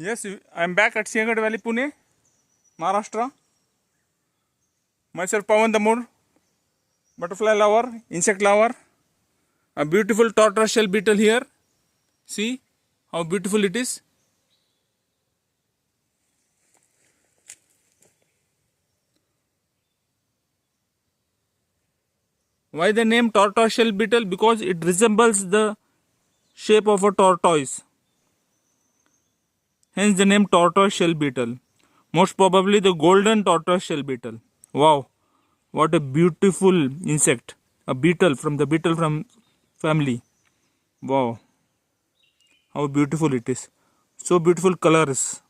Yes, I am back at Siangad Valley, Pune, Maharashtra. Myself Pawan Damur, butterfly lover, insect lover. A beautiful tortoise shell beetle here. See how beautiful it is. Why the name tortoise shell beetle? Because it resembles the shape of a tortoise. Hence the name tortoise shell beetle. Most probably the golden tortoise shell beetle. Wow, what a beautiful insect. A beetle from the beetle from family. Wow, how beautiful it is. So beautiful colors.